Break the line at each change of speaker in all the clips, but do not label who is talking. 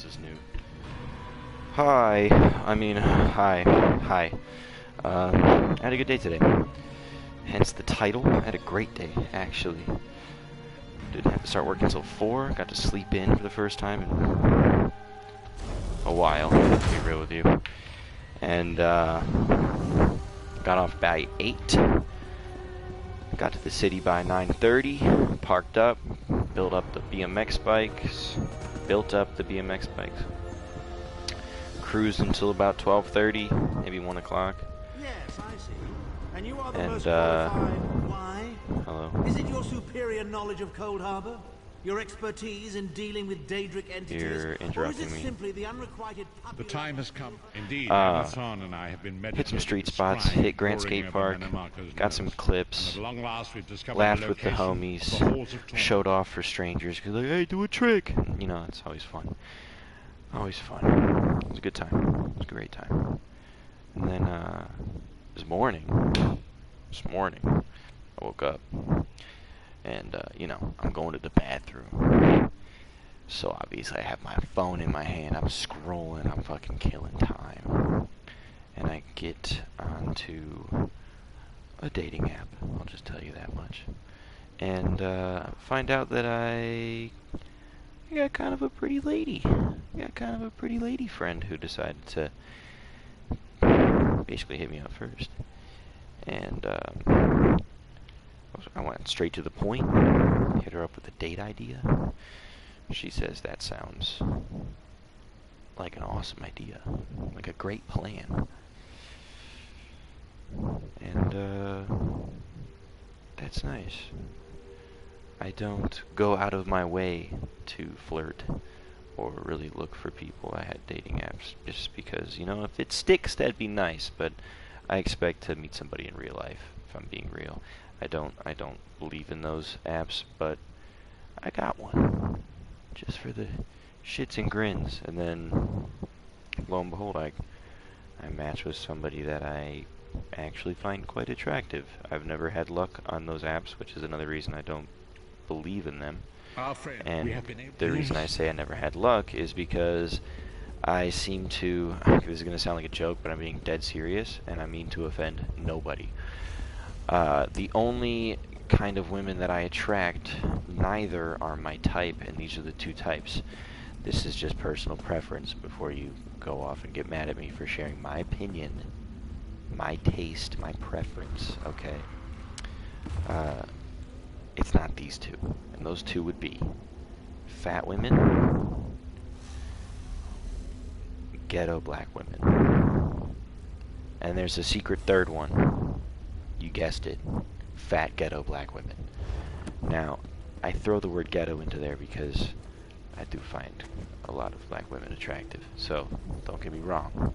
is new. Hi. Hi. I had a good day today. Hence the title. I had a great day, actually. Didn't have to start working until 4. Got to sleep in for the first time in a while, to be real with you. And, got off by 8. Got to the city by 9:30. Parked up. Built up the BMX bikes. Cruised until about 12:30, maybe 1 o'clock.
Yes, I see. And you are the
And,
most qualified. Why?
Hello.
Is it your superior knowledge of Cold Harbor? Your expertise in dealing with Daedric entities?
You're interrupting
or is it
me.
simply the unrequited
The time has come. Indeed,
Uh,
and I have been
hit some street
with
spots,
scribe
hit Grant
poring
Skate
over
Park,
Manamako's
got some
notes.
clips,
And at long last, we've discovered
laughed with the
location of
homies,
the halls of torment.
showed off for strangers, cause like, hey, do a trick. You know, it's always fun. Always fun. It was a good time. It was a great time. And then, this morning, I woke up, and, you know, I'm going to the bathroom. So obviously I have my phone in my hand, I'm scrolling, I'm fucking killing time. And I get onto a dating app, I'll just tell you that much. And find out that I got kind of a pretty lady. I got kind of a pretty lady friend who decided to basically hit me up first. And I went straight to the point, hit her up with a date idea. She says that sounds like an awesome idea, like a great plan. And that's nice. I don't go out of my way to flirt or really look for people I had dating apps just because, you know, if it sticks, that'd be nice, but I expect to meet somebody in real life, if I'm being real. I don't believe in those apps, but I got one. Just for the shits and grins, and then lo and behold, I match with somebody that I actually find quite attractive. I've never had luck on those apps, which is another reason I don't believe in them. And the reason I say I never had luck is because I seem to, this is going to sound like a joke, but I'm being dead serious, and I mean to offend nobody. The only kind of women that I attract, neither are my type, and these are the two types. This is just personal preference before you go off and get mad at me for sharing my opinion, my taste, my preference, okay? It's not these two, and those two would be fat women, ghetto black women, and there's a secret third one. You guessed it. Fat ghetto black women. Now, I throw the word ghetto into there because I do find a lot of black women attractive. So, don't get me wrong.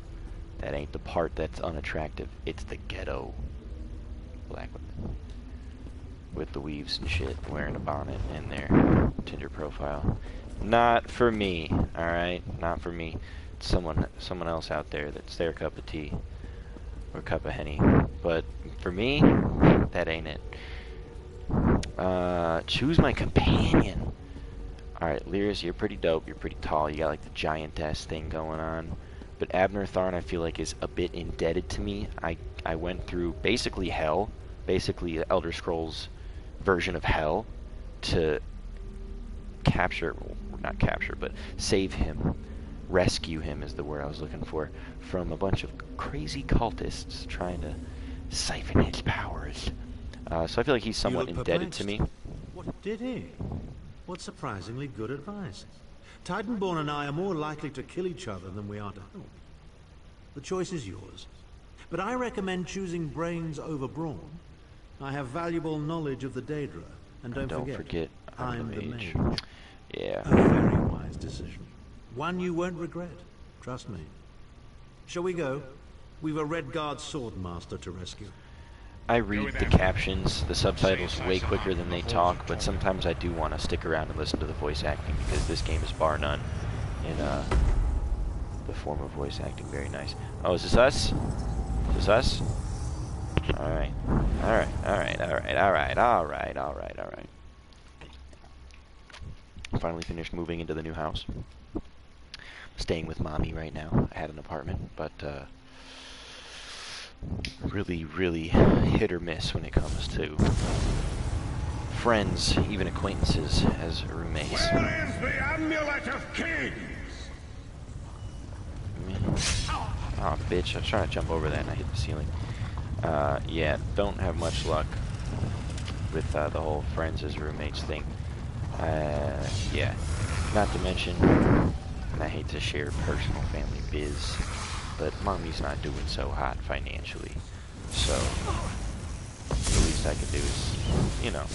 That ain't the part that's unattractive. It's the ghetto black women. With the weaves and shit, wearing a bonnet and their Tinder profile. Not for me, alright? Not for me. It's someone else out there that's their cup of tea. Or cup of Henny. But for me, that ain't it. Choose my companion. Alright, Lyris, you're pretty dope. You're pretty tall. You got like the giantess thing going on. But Abner Tharn, I feel like, is a bit indebted to me. I went through basically hell. Basically the Elder Scrolls version of hell. To capture, well, not capture, but save him. Rescue him is the word I was looking for, from a bunch of crazy cultists trying to siphon his powers. So I feel like he's somewhat indebted to me.
What did he? What surprisingly good advice. Titanborn and I are more likely to kill each other than we are to help. The choice is yours. But I recommend choosing brains over brawn. I have valuable knowledge of the Daedra, and don't forget I'm the mage.
Yeah.
A very wise decision. One you won't regret. Trust me. Shall we go? We've a Redguard Swordmaster to rescue.
I read the captions, the subtitles way quicker than they talk, but sometimes I do want to stick around and listen to the voice acting because this game is bar none in the form of voice acting. Very nice. Oh, is this us? Is this us? Alright. Alright, alright, alright, alright, alright, alright, alright. Finally finished moving into the new house. staying with mommy right now. I had an apartment, but really, really hit or miss when it comes to friends, even acquaintances, as roommates.
Where is the amulet of kings?
Oh, bitch, I was trying to jump over that and I hit the ceiling. Yeah, don't have much luck with the whole friends as roommates thing. Yeah, not to mention, and I hate to share personal family biz, but mommy's not doing so hot financially. So, the least I can do is, you know,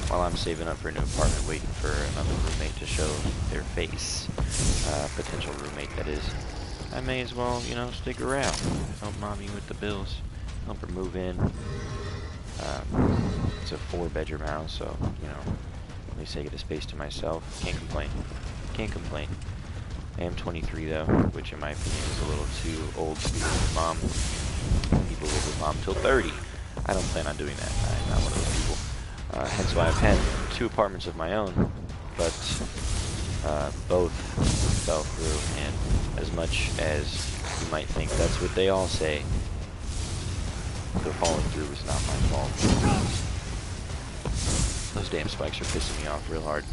while I'm saving up for a new apartment, waiting for another roommate to show their face, potential roommate that is, I may as well, you know, stick around, help mommy with the bills, help her move in. It's a 4-bedroom house, so, you know, at least I get a space to myself. Can't complain. Can't complain. I am 23 though, which in my opinion is a little too old to be with mom. People live with mom till 30. I don't plan on doing that. I'm not one of those people. Hence why I've had 2 apartments of my own, but both fell through, and as much as you might think that's what they all say, the falling through was not my fault. Those damn spikes are pissing me off real hard.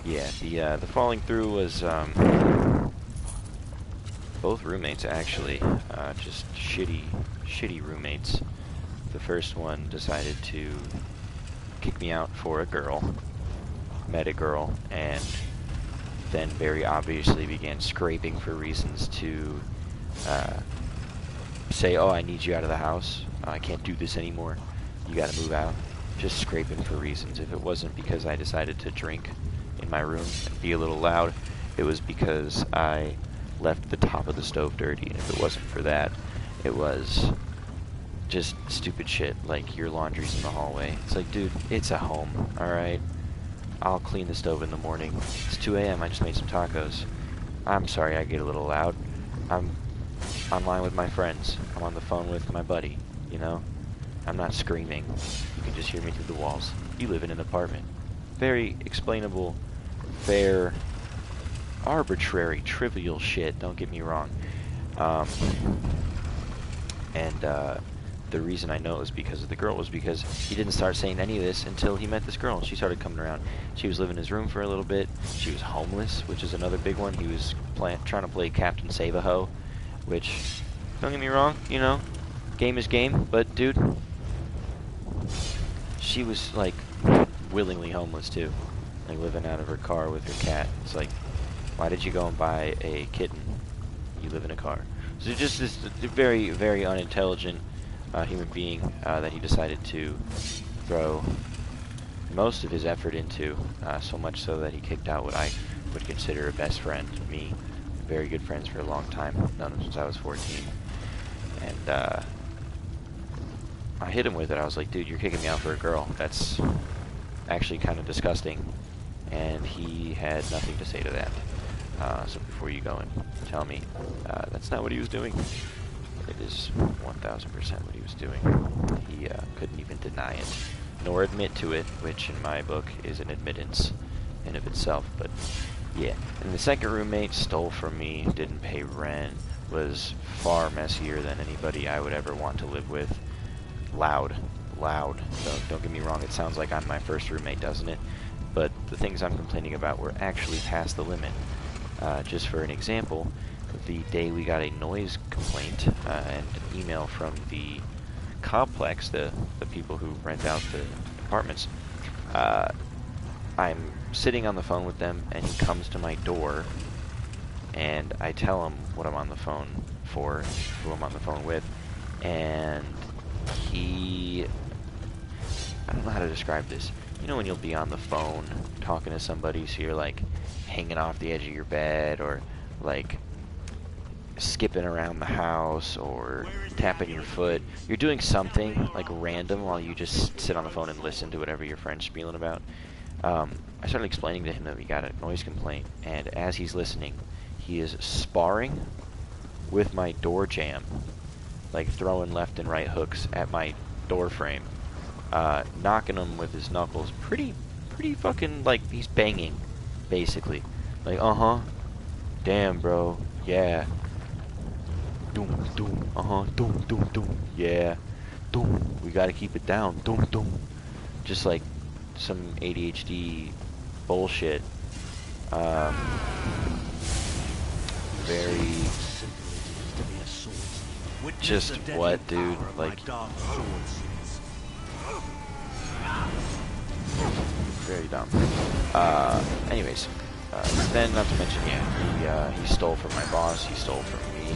Yeah, the falling through was both roommates actually, just shitty roommates. The first one decided to kick me out for a girl, met a girl, and then very obviously began scraping for reasons to say, oh, I need you out of the house, I can't do this anymore, you gotta move out. Just scraping for reasons. If it wasn't because I decided to drink in my room and be a little loud, it was because I left the top of the stove dirty, and if it wasn't for that, it was just stupid shit, like your laundry's in the hallway. It's like, dude, it's a home, alright? I'll clean the stove in the morning. It's 2 a.m., I just made some tacos. I'm sorry I get a little loud. I'm online with my friends. I'm on the phone with my buddy, you know? I'm not screaming. You can just hear me through the walls. You live in an apartment. Very explainable, fair, arbitrary, trivial shit, don't get me wrong. The reason I know it was because of the girl was because he didn't start saying any of this until he met this girl, and she started coming around. She was living in his room for a little bit. She was homeless, which is another big one. He was trying to play Captain Save-A-Ho, which, don't get me wrong, you know, game is game, but dude, she was like willingly homeless too, like living out of her car with her cat. It's like, why did you go and buy a kitten? You live in a car. So just this very, very unintelligent human being that he decided to throw most of his effort into, so much so that he kicked out what I would consider a best friend, me. Very good friends for a long time, known him since I was 14. And I hit him with it. I was like, dude, you're kicking me out for a girl. That's actually kind of disgusting. And he had nothing to say to that. So before you go and tell me, that's not what he was doing. It is 1000% what he was doing. He couldn't even deny it, nor admit to it, which in my book is an admittance in of itself. But yeah, and the second roommate stole from me, didn't pay rent, was far messier than anybody I would ever want to live with. Loud. Don't get me wrong, it sounds like I'm my first roommate, doesn't it? But the things I'm complaining about were actually past the limit. Just for an example, the day we got a noise complaint and an email from the complex, the people who rent out the apartments, I'm sitting on the phone with them, and he comes to my door, and I tell him what I'm on the phone for, who I'm on the phone with, and he... I don't know how to describe this. You know when you'll be on the phone talking to somebody, so you're like hanging off the edge of your bed, or like skipping around the house, or tapping your foot. You're doing something like random while you just sit on the phone and listen to whatever your friend's spieling about. I started explaining to him that we got a noise complaint, and as he's listening, he is sparring with my door jamb, like throwing left and right hooks at my door frame, knocking them with his knuckles. Pretty fucking, like, he's banging, basically. Like, Damn, bro. Yeah. Doom, doom. Doom, doom, doom. Yeah. Doom. We gotta keep it down. Doom, doom. Just like some ADHD bullshit. Very. Just what, dude? Like. Very dumb. Anyways. Then, not to mention, yeah, he stole from my boss, he stole from me,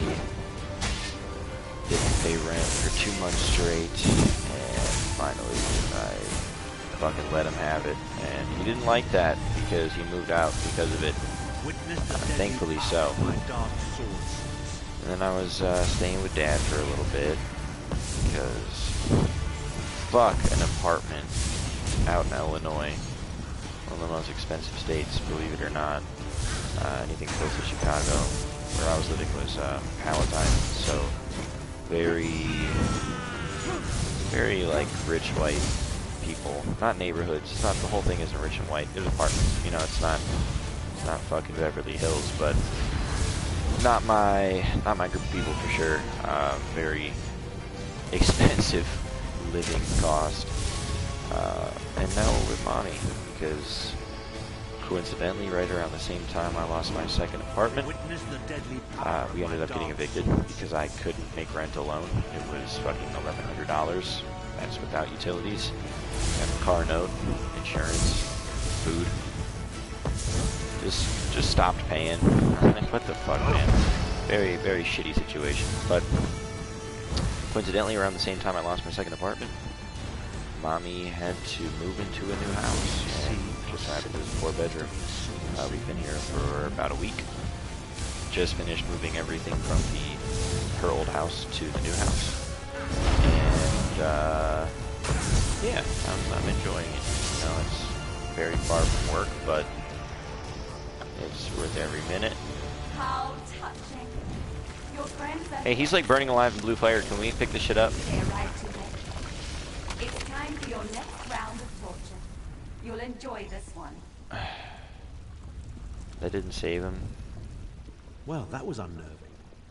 didn't pay rent for 2 months straight, and finally I fucking let him have it, and he didn't like that because he moved out because of it, thankfully so. And then I was staying with Dad for a little bit, because fuck an apartment out in Illinois. One of the most expensive states, believe it or not. Anything close to Chicago, where I was living, was Palatine. So very like rich white people. Not neighborhoods. It's not, the whole thing isn't rich and white. There's apartments. You know, it's not fucking Beverly Hills, but not my group of people for sure. Very expensive living cost. And now with Monty, because coincidentally, right around the same time I lost my second apartment, we ended up getting evicted because I couldn't make rent alone. It was fucking $1,100. That's without utilities, and car note, insurance, food. Just stopped paying. Like, what the fuck, man? Very, very shitty situation. But coincidentally, around the same time I lost my second apartment, Mommy had to move into a new house, and just so happened it was a 4-bedroom. We've been here for about a week. Just finished moving everything from her old house to the new house, and yeah, I'm enjoying it. You know, it's very far from work, but it's worth every minute.
How touching. Your friends are
Hey, he's like burning alive in blue fire. Can we pick this shit up?
It's time for your next round of torture. You'll enjoy this one.
That didn't save him.
Well, that was unnerving.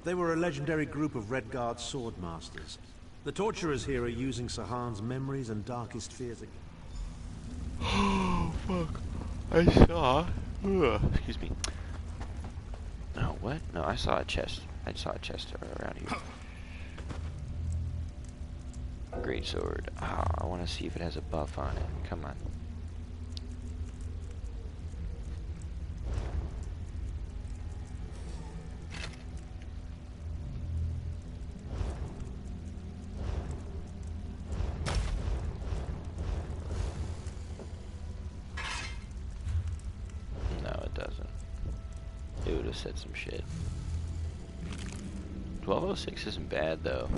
They were a legendary group of Red Guard sword masters. The torturers here are using Sahan's memories and darkest fears again.
Oh, fuck. I saw... excuse me. No, what? No, I saw a chest. I saw a chest around here. Great sword. Oh, I want to see if it has a buff on it. Come on. No, it doesn't. It would have said some shit. 1206 isn't bad though.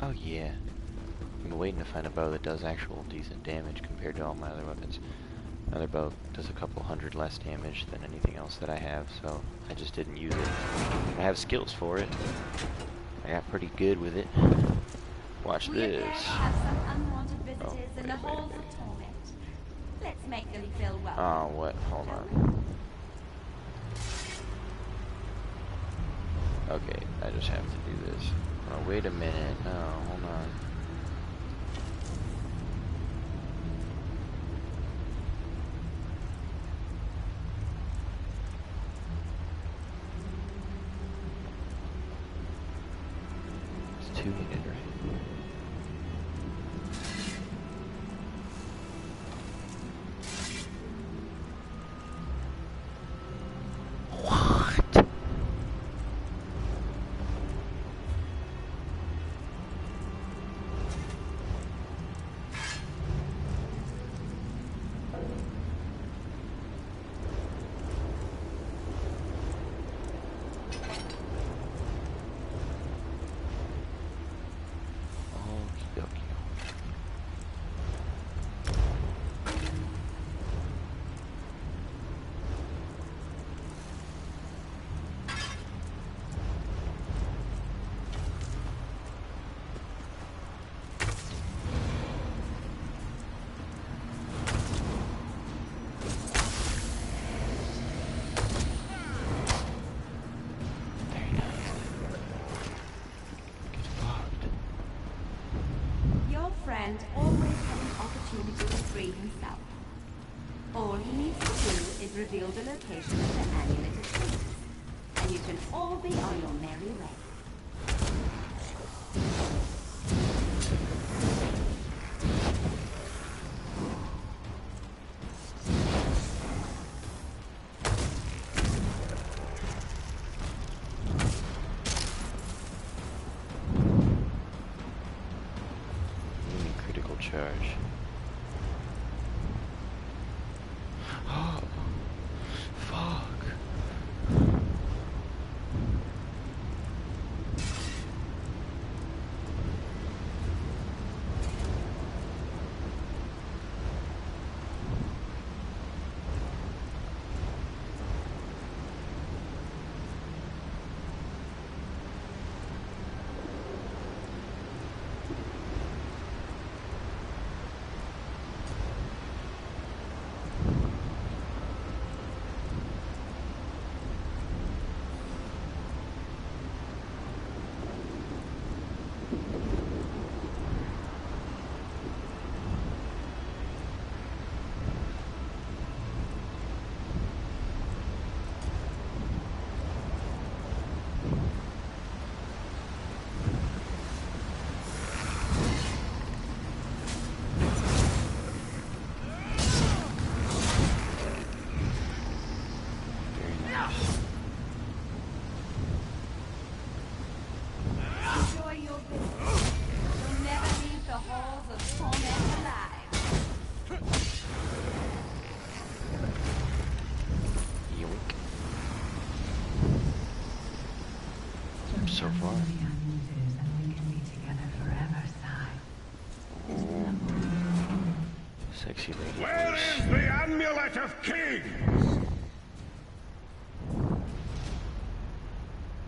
Oh yeah. I'm waiting to find a bow that does actual decent damage compared to all my other weapons. Another bow does a couple hundred less damage than anything else that I have, so I just didn't use it. I have skills for it. I got pretty good with it. Watch
We appear
this.
to have some unwanted visitors
Oh,
in the
wait,
halls
wait.
of torment. Let's make them feel welcome.
Oh, what? Hold
shall
on. Okay, I just have to do this. Oh, wait a minute. No, hold on. It's 2 needed, right? What?
We've revealed the location of the amuleted princes, and you can all be on your merry way.
Critical charge. Oh, fuck.
Enjoy your visit. You'll never leave the halls of torment alive.
Yoink. So far. Sexy lady
Where
voice.
is the amulet of kings?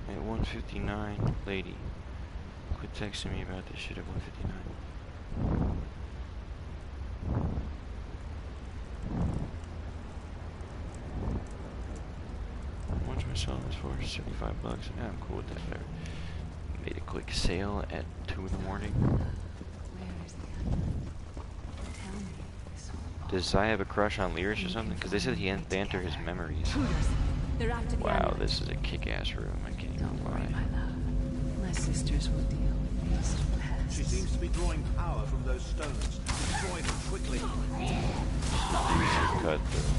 At 1:59, lady. Quit texting me about this shit at 1:59. How much am I selling this for? 75 bucks. Yeah, I'm cool with that. Whatever. Made a quick sale at 2 in the morning.
Where is the amulet? Tell me. This will
Does Zai have a crush on Lyris or something? Because they said they enter his memories.
They're after the
Wow,
amulet.
this is a kick-ass room. I can't even
Don't worry,
lie.
my love. My sisters will deal with these pests.
She seems to be drawing power from those stones. Destroy them quickly.
Cut through.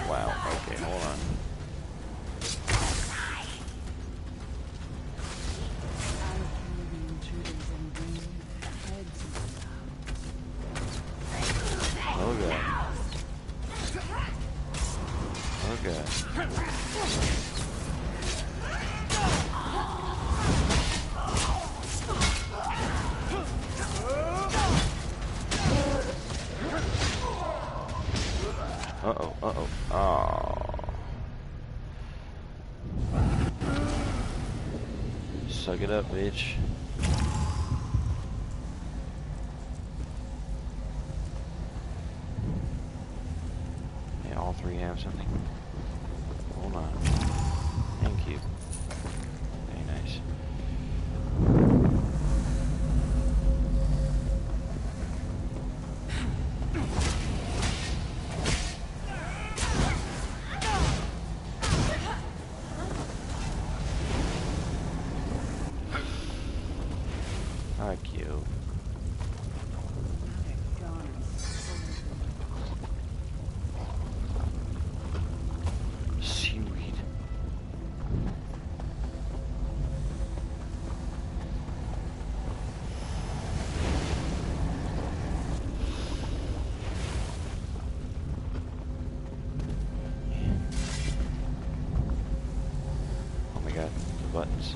Wow, okay, hold on.
I'll kill the intruders and bring their heads into the house.
Oh god. Oh god. Uh-oh, uh-oh. Oh. Suck it up, bitch. Yeah, all three have something. Hold on. Thank you. Very nice. Fuck you. Seaweed. Oh my god, the buttons.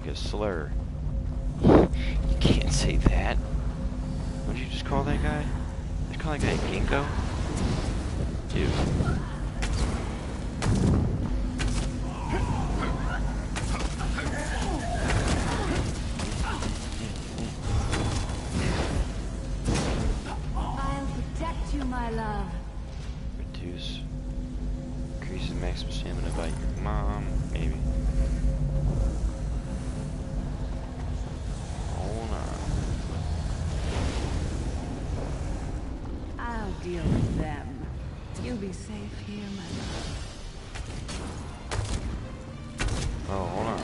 like a slur. You can't say that. What did you just call that guy? Did you call that guy a ginkgo? Dude.
I'll protect you, my love.
Reduce. Increases maximum stamina by your mom, maybe. Hold on.
I'll deal with them. You'll be safe here, my love.
Oh, hold on.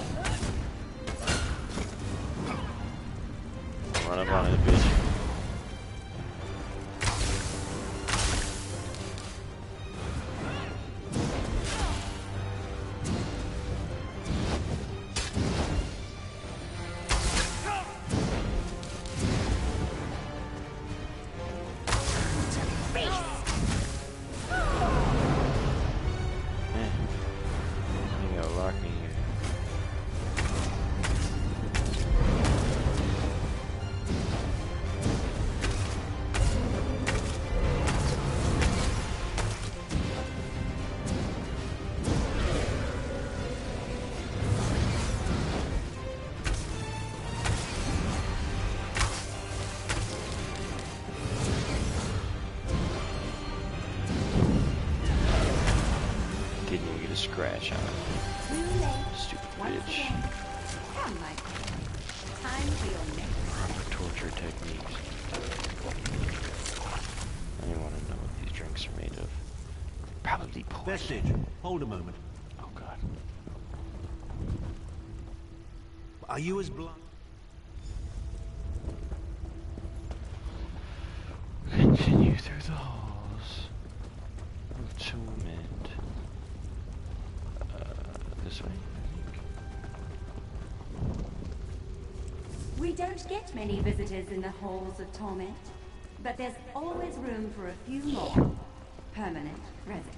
Run up on this bitch. You gotta lock me here. Didn't even get a scratch on it.
Too late.
Stupid
Once
bitch.
again. Come, my queen. Time for your next.
Proper torture techniques. I didn't want to know what these drinks are made of. Probably poison.
Vestige, hold a moment.
Oh god.
Are you as blind?
Continue through the halls of torment. This way, I think.
We don't get many visitors in the halls of torment, but there's always room for a few more permanent residents.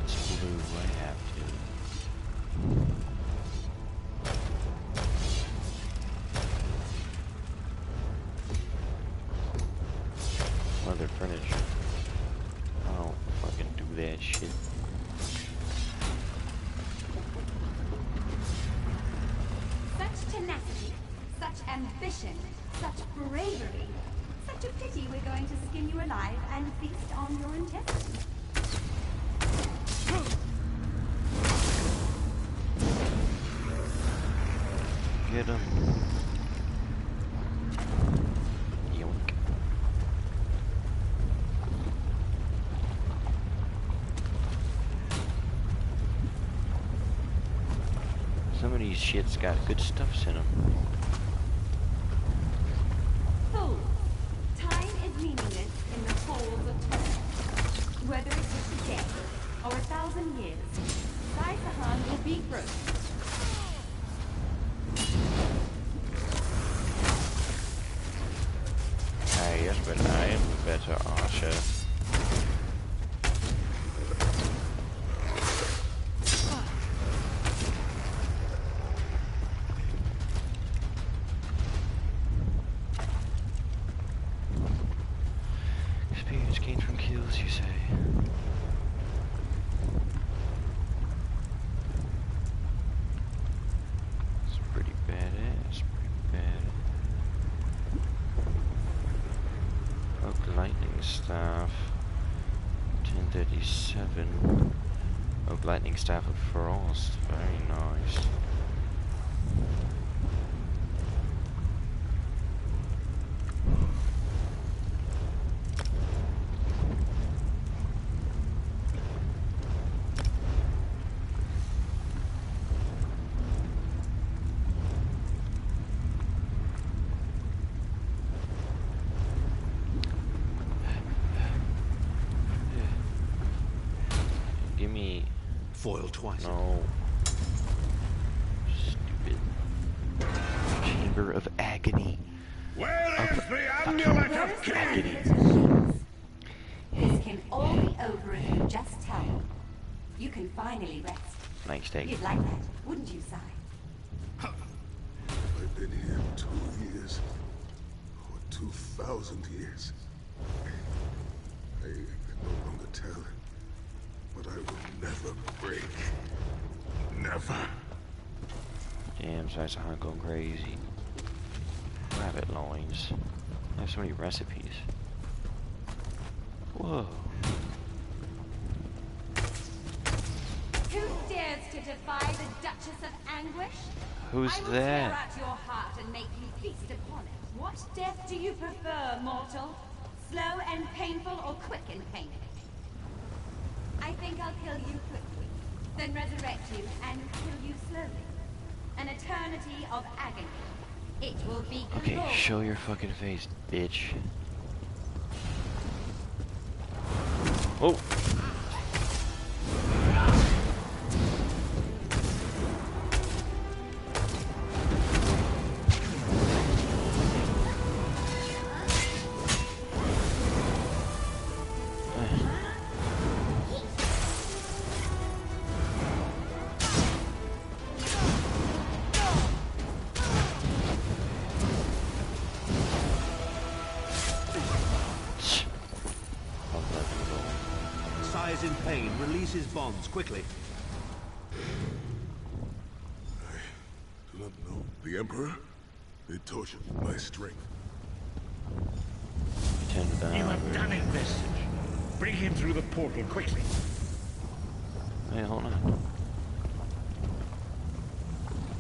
It's blue, I have to. Leather furniture. I don't fucking do that shit.
Such tenacity, such ambition, such bravery. Such a pity we're going to skin you alive and feast on your intestines.
Get him. Yoink. Some of these shits got good stuffs in them.
Fool! Time is meaningless in the halls of torment. Whether it is a day or 1,000 years, Saisahan will be broken.
Yes, but I am the better archer. Experience gained from kills, you say? It's pretty badass, pretty bad. Oak lightning staff. 1037. Oak lightning staff of frost. Very nice. Give me...
Foil twice.
No. Stupid. Chamber of agony.
Where is the amulet
Where
of
is the
kings?
amulet of kings? This can all be over if you just tell me. You can finally rest.
Nice take.
You'd like that, wouldn't you, Si?
I've been here 2 years. Or 2,000 years. I can no longer tell. But I will never break. Never.
Damn, Saisahan going crazy. Rabbit loins. I have so many recipes. Whoa.
Who dares to defy the Duchess of Anguish?
Who's
I will
that?
tear out your heart and make you feast upon it. What death do you prefer, mortal? Slow and painful or quick and painful? I think I'll kill you quickly, then resurrect you and kill you slowly. An eternity of agony. It will be
Okay,
glorious.
show your fucking face, bitch. Oh!
Si is in pain. Release his bonds, quickly.
I do not know. The Emperor? It tortured my strength.
You have done it, Vestige. Bring him through the portal quickly.
Hey, hold on.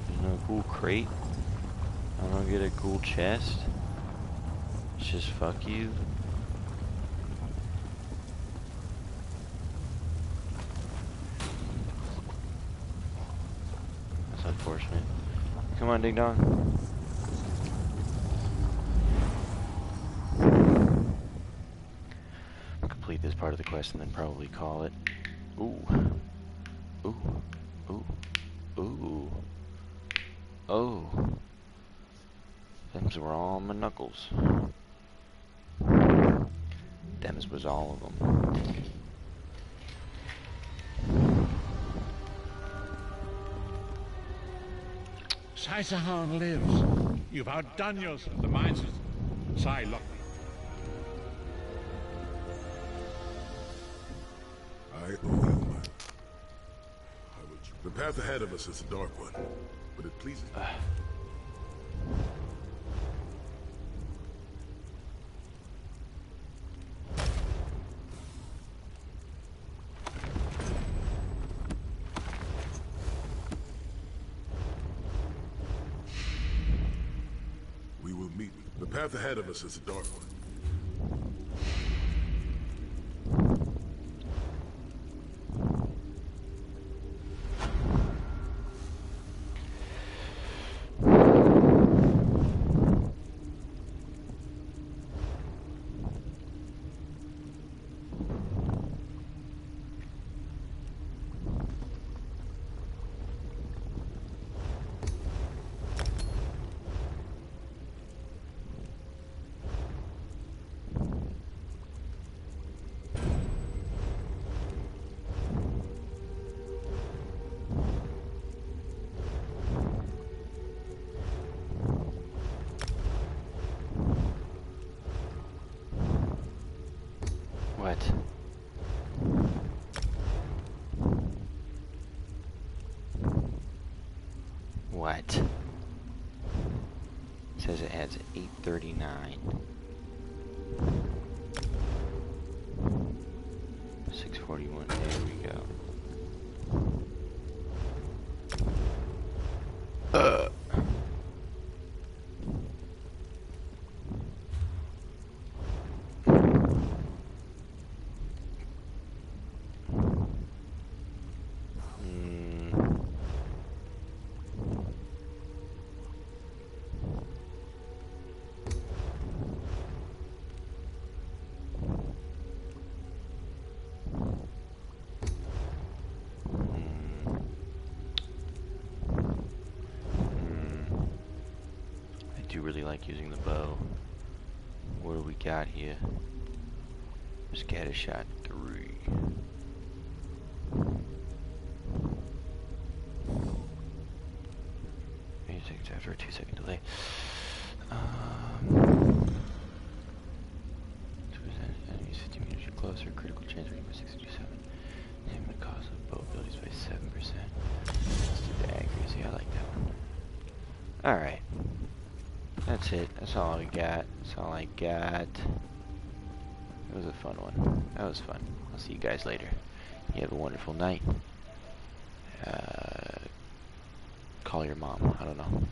There's no cool crate. I don't get a cool chest. It's just fuck you. That's unfortunate. Come on, Ding Dong. Complete this part of the quest and then probably call it. Ooh. Ooh. Ooh. Ooh. Oh. Them's were all my knuckles. Them's was all of them.
Saisahan lives. You've outdone yourself. The mines. Sai, lock me.
I owe you my... The path ahead of us is a dark one, but it pleases me. We will meet. The path ahead of us is a dark one.
What? What? It says it has 839. 641. There we go. like using the bow. What do we got here? Scattershot 3. Seconds after a 2-second delay. 2% enemies 50 meters or closer. Critical chance rating by 67. Aim the cost of bow abilities by 7%. Let's do the accuracy. I like that one. Alright. That's it. That's all I got. That's all I got. It was a fun one. That was fun. I'll see you guys later. You have a wonderful night. Call your mom. I don't know.